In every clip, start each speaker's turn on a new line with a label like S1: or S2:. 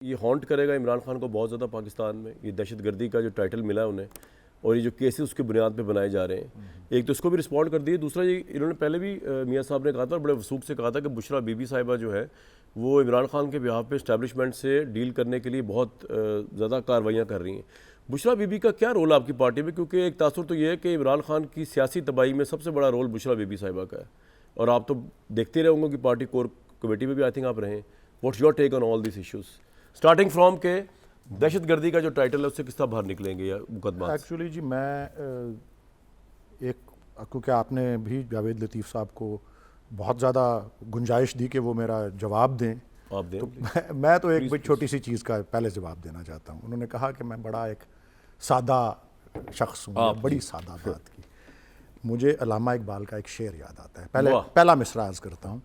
S1: یہ ہانٹ کرے گا عمران خان کو بہت زیادہ پاکستان میں، یہ دہشت گردی کا جو ٹائٹل ملا ہے انہیں، اور یہ جو کیسز اس کی بنیاد پہ بنائے جا رہے ہیں، ایک تو اس کو بھی رسپونڈ کر دیے، دوسرا یہ انہوں نے پہلے بھی میاں صاحب نے کہا تھا اور بڑے وثوق سے کہا تھا کہ بشرا بی بی صاحبہ جو ہے وہ عمران خان کے بیہاف پہ اسٹیبلشمنٹ سے ڈیل کرنے کے لیے بہت زیادہ کارروائیاں کر رہی ہیں۔ بشرا بی بی کا کیا رول ہے آپ کی پارٹی میں؟ کیونکہ ایک تاثر تو یہ ہے کہ عمران خان کی سیاسی تباہی میں سب سے بڑا رول بشرا بی بی صاحبہ کا ہے، اور آپ تو دیکھتے رہے ہوں گے کہ پارٹی کور کمیٹی میں بھی آئی تھنک آپ رہے ہیں۔ What's your take on all these issues starting from کہ دہشت گردی کا جو ٹائٹل ہے اس سے کس طرح باہر نکلیں گے یا مقدمات؟
S2: ایکچولی جی میں کیونکہ آپ نے بھی جاوید لطیف صاحب کو بہت زیادہ گنجائش دی کہ وہ میرا جواب دیں،
S1: آپ دیں
S2: تو میں تو ایک چھوٹی سی چیز کا پہلے جواب دینا چاہتا ہوں۔ انہوں نے کہا کہ میں بڑا ایک سادہ شخص ہوں، بڑی سادہ بات کی۔ مجھے علامہ اقبال کا ایک شعر یاد آتا ہے، پہلا مصرع عرض کرتا ہوں۔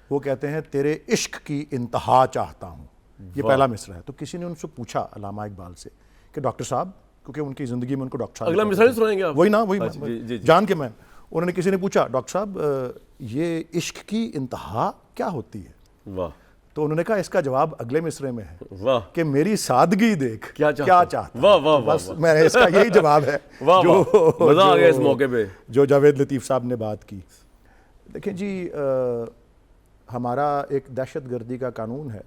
S2: وہ کہتے ہیں تیرے عشق کی انتہا چاہتا ہوں، یہ پہلا مصرع ہے۔ تو کسی نے ان سے پوچھا علامہ اقبال سے کہ ڈاکٹر صاحب، کیونکہ ان کی زندگی میں ان کو ڈاکٹر صاحب
S1: اگلا مصرع سنائیں گے آپ؟
S2: وہی جان کے میں انہوں نے کسی نے پوچھا ڈاکٹر صاحب یہ عشق کی انتہا کیا ہوتی ہے؟
S1: واہ،
S2: تو انہوں نے کہا اس کا جواب اگلے مصرے میں ہے
S1: واہ
S2: کہ میری سادگی دیکھ کیا چاہتا ہے۔
S1: واہ واہ
S2: بس میرا اس کا یہی جواب ہے
S1: جو مزہ آ گیا اس موقع پہ
S2: جو جاوید لطیف صاحب نے بات کی۔ دیکھیں جی، ہمارا ایک دہشت گردی کا قانون ہے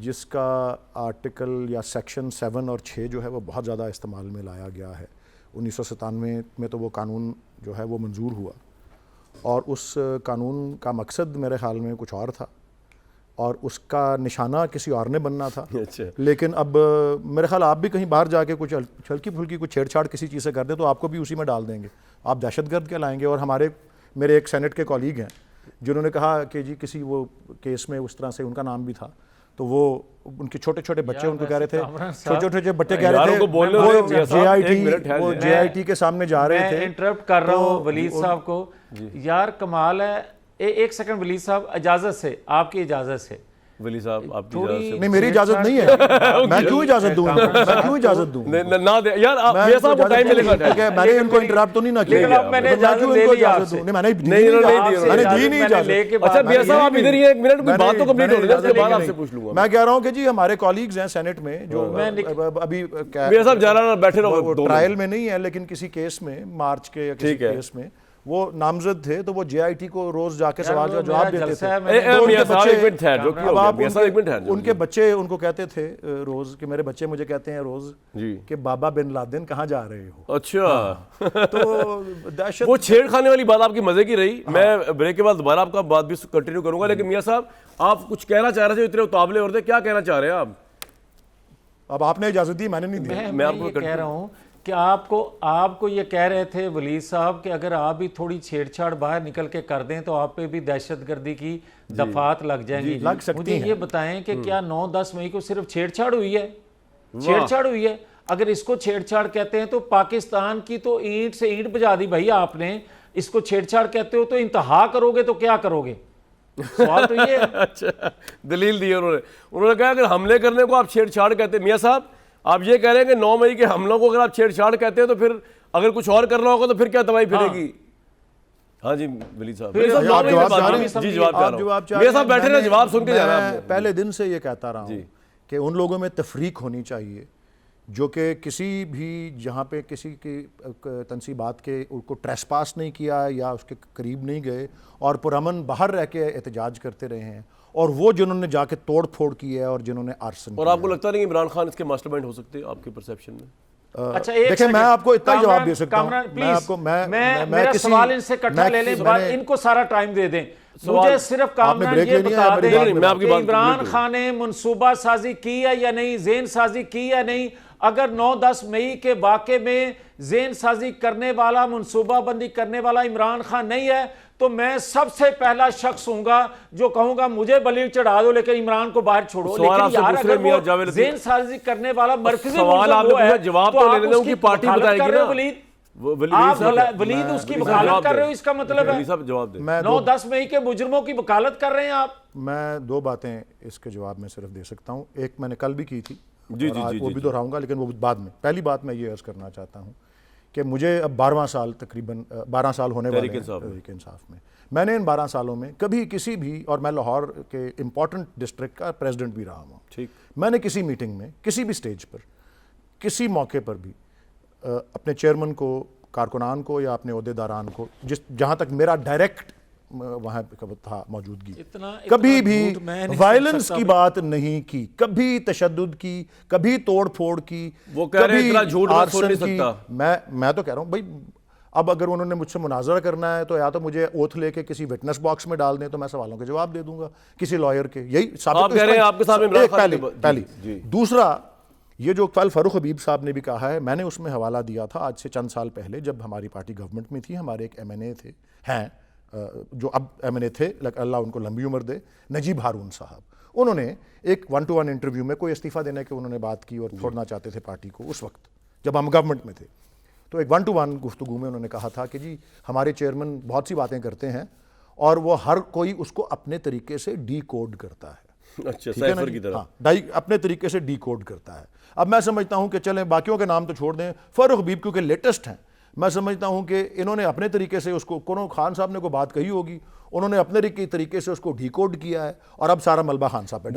S2: جس کا آرٹیکل یا سیکشن 7 اور 6 جو ہے وہ بہت زیادہ استعمال میں لایا گیا ہے۔ 1997 میں تو وہ قانون جو ہے وہ منظور ہوا، اور اس قانون کا مقصد میرے خیال میں کچھ اور تھا اور اس کا نشانہ کسی اور نے بننا تھا۔ لیکن اب میرے خیال آپ بھی کہیں باہر جا کے کچھ ہلکی پھلکی کچھ چھیڑ چھاڑ کسی چیز سے کر دیں تو آپ کو بھی اسی میں ڈال دیں گے، آپ دہشت گرد کہلائیں گے۔ اور میرے ایک سینٹ کے کالیگ ہیں جنہوں نے کہا کہ جی کسی وہ کیس میں اس طرح سے ان کا نام بھی تھا، تو وہ ان کے چھوٹے چھوٹے بچے ان کو کہہ رہے تھے، چھوٹے بچے کہہ رہے تھے وہ جے آئی ٹی کے سامنے جا رہے تھے۔
S3: میں انٹرپٹ کر رہا ہوں ولید صاحب کو، یار کمال ہے۔ ایک سیکنڈ ولید صاحب، اجازت سے، آپ کی اجازت سے
S1: ولی صاحب آپ کی اجازت سے؟
S2: نہیں، میری اجازت نہیں ہے، میں کیوں اجازت دوں؟
S1: نہ دے یار، آپ میاں صاحب کو ٹائم ملے گا،
S2: میں نے ان کو انٹرپٹ تو نہیں نہ کیا،
S3: میں نے اجازت لے لی آپ سے۔
S2: میں نے دی نہیں اجازت۔
S1: اچھا میاں صاحب آپ ادھر ہی ایک منٹ کوئی بات تو کمپلیٹ ہو رہی ہے، اس کے بعد آپ سے پوچھ لوں گا۔
S2: میں کہہ رہا ہوں کہ جی ہمارے کالیگز ہیں سینٹ میں جو ابھی
S1: میاں صاحب جا رہا بیٹھے رہو،
S2: ٹرائل میں نہیں ہے لیکن کسی کیس میں، مارچ کے یا کسی کیس میں وہ نامزد تھے، تو وہ جے آئی ٹی کو روز جا کے سوال کا جواب دیتے تھے۔ ان کے بچے ان کو کہتے تھے روز کہ میرے بچے مجھے کہتے ہیں روز کہ بابا بن لادن کہاں جا رہے ہو؟
S1: اچھا،
S2: تو دہشت
S1: وہ چھیڑ کھانے والی بات آپ کی مزے کی رہی۔ میں بریک کے بعد دوبارہ آپ کا بات بھی کنٹینیو کروں گا، لیکن میاں صاحب آپ کچھ کہنا چاہ رہے تھے، اتنے اتابلے اور تھے، کیا کہنا چاہ رہے ہیں آپ؟
S2: اب آپ نے اجازت دی، میں نے نہیں دی۔
S3: میں یہ کہہ رہا ہوں کہ آپ کو یہ کہہ رہے تھے ولید صاحب کہ اگر آپ بھی تھوڑی چھیڑ چھاڑ باہر نکل کے کر دیں تو آپ پہ بھی دہشت گردی کی دفعات لگ جائیں گی۔ مجھے یہ بتائیں کہ کیا 9-10 مئی کو صرف چھیڑ چھاڑ ہوئی ہے؟ چھیڑ چھاڑ ہوئی ہے؟ اگر اس کو چھیڑ چھاڑ کہتے ہیں تو پاکستان کی تو اینٹ سے اینٹ بجا دی بھائی آپ نے۔ اس کو چھیڑ چھاڑ کہتے ہو تو انتہا کرو گے تو کیا کرو گے؟ سوال تو یہ ہے۔
S1: اچھا، دلیل دی انہوں نے کہا اگر حملے کرنے کو آپ چھیڑ چھاڑ کہتے ہیں، میاں صاحب آپ یہ کہہ رہے ہیں کہ 9 مئی کے حملوں کو اگر آپ چھیڑ چھاڑ کہتے ہیں تو پھر اگر کچھ اور کرنا ہوگا تو پھر کیا تباہی پھرے گی؟ ہاں جی ولید صاحب، جی جواب چاہ رہا ہوں، میاں صاحب بیٹھے رہے، جواب سن کے جانا ہے۔
S2: میں پہلے دن سے یہ کہتا رہا ہوں کہ ان لوگوں میں تفریق ہونی چاہیے جو کہ کسی بھی جہاں پہ کسی کی تنصیبات کے کو ٹریس پاس نہیں کیا یا اس کے قریب نہیں گئے اور پرامن باہر رہ کے احتجاج کرتے رہے ہیں، اور وہ جنہوں نے جا کے توڑ پھوڑ کی ہے اور جنہوں نے آرسن
S1: اور آپ کو لگتا نہیں عمران خان اس کے ماسٹر مائنڈ ہو سکتے ہیں آپ کے پرسیپشن میں؟
S3: اچھا
S2: دیکھیں، میں آپ کو اتنا جواب دے سکتا ہوں،
S3: میرا سوال ان سے کٹھا لے لیں، ان کو سارا ٹائم دے دیں۔ مجھے صرف کامران یہ بتا دیں کہ عمران خان نے منصوبہ سازی کی ہے یا نہیں، ذہن سازی کی ہے نہیں۔ اگر 9-10 مئی کے واقعے میں ذہن سازی کرنے والا، منصوبہ بندی کرنے والا عمران خان نہیں ہے تو میں سب سے پہلا شخص ہوں گا جو کہوں گا مجھے بلی چڑھا دو لیکن عمران کو باہر چھوڑو۔ لیکن یار اگر وہ ذہن سازی کرنے والا مرکزی
S1: منصب وہ ہے تو آپ اس کی
S3: پارٹی بتائے گی نا۔ آپ ولید اس کی وکالت کر رہے ہو، اس کا مطلب ہے 9-10 مئی کے مجرموں کی وکالت کر رہے ہیں آپ۔
S2: میں 2 باتیں اس کے جواب میں صرف دے سکتا ہوں، ایک میں نے کل بھی کی تھی، وہ بھی دہراؤں گا لیکن وہ بعد میں۔ پہلی بات میں یہ عرض کرنا چاہتا ہوں کہ مجھے اب 12واں سال تقریباً 12 سال ہونے والے ہیں تحریک انصاف میں نے ان 12 سالوں میں کبھی کسی بھی، اور میں لاہور کے امپورٹنٹ ڈسٹرکٹ کا پریزیڈنٹ بھی رہا ہوں، میں نے کسی میٹنگ میں کسی بھی سٹیج پر کسی موقع پر بھی اپنے چیئرمین کو، کارکنان کو یا اپنے عہدیداران کو، جہاں تک میرا ڈائریکٹ وہاں پہ تھا موجودگی، کبھی بھی وائلنس کی بات نہیں کی، کبھی تشدد کی، کبھی توڑ پھوڑ کی،
S1: وہ کہہ رہے ہیں اتنا جھوٹ میں سن نہیں سکتا۔
S2: میں تو کہہ رہا ہوں بھائی اب اگر انہوں نے مجھ سے مناظرہ کرنا ہے تو یا تو مجھے اوتھ لے کے کسی وٹنس باکس میں ڈال دیں تو میں سوالوں کے جواب دے دوں گا کسی لائر کے، یہی ثابت
S1: کہہ رہے ہیں آپ کے سامنے
S2: پہلی۔ دوسرا، یہ جو کل فاروق حبیب صاحب نے بھی کہا ہے، میں نے اس میں حوالہ دیا تھا آج سے چند سال پہلے جب ہماری پارٹی گورنمنٹ میں تھی، ہمارے ایک ایم این اے تھے، ہیں جو اب ایم این اے تھے، اللہ ان کو لمبی عمر دے، نجیب ہارون صاحب، انہوں نے ایک 1-to-1 انٹرویو میں کوئی استعفیٰ دینے کے انہوں نے بات کی اور چھوڑنا چاہتے تھے پارٹی کو اس وقت جب ہم گورنمنٹ میں تھے، تو ایک 1-to-1 گفتگو میں انہوں نے کہا تھا کہ جی ہمارے چیئرمین بہت سی باتیں کرتے ہیں اور وہ ہر کوئی اس کو اپنے طریقے سے ڈی کوڈ کرتا ہے،
S1: اچھا سائفر کی طرح،
S2: اپنے طریقے سے ڈی کوڈ کرتا ہے۔ اب میں سمجھتا ہوں کہ چلیں باقیوں کے نام تو چھوڑ دیں، فاروق حبیب کیونکہ لیٹسٹ ہیں، میں سمجھتا ہوں کہ انہوں نے اپنے طریقے سے اس کو، خان صاحب نے کوئی بات کہی ہوگی، انہوں نے اپنے طریقے سے اس کو ڈی کوڈ کیا ہے اور اب سارا ملبہ خان صاحب پہ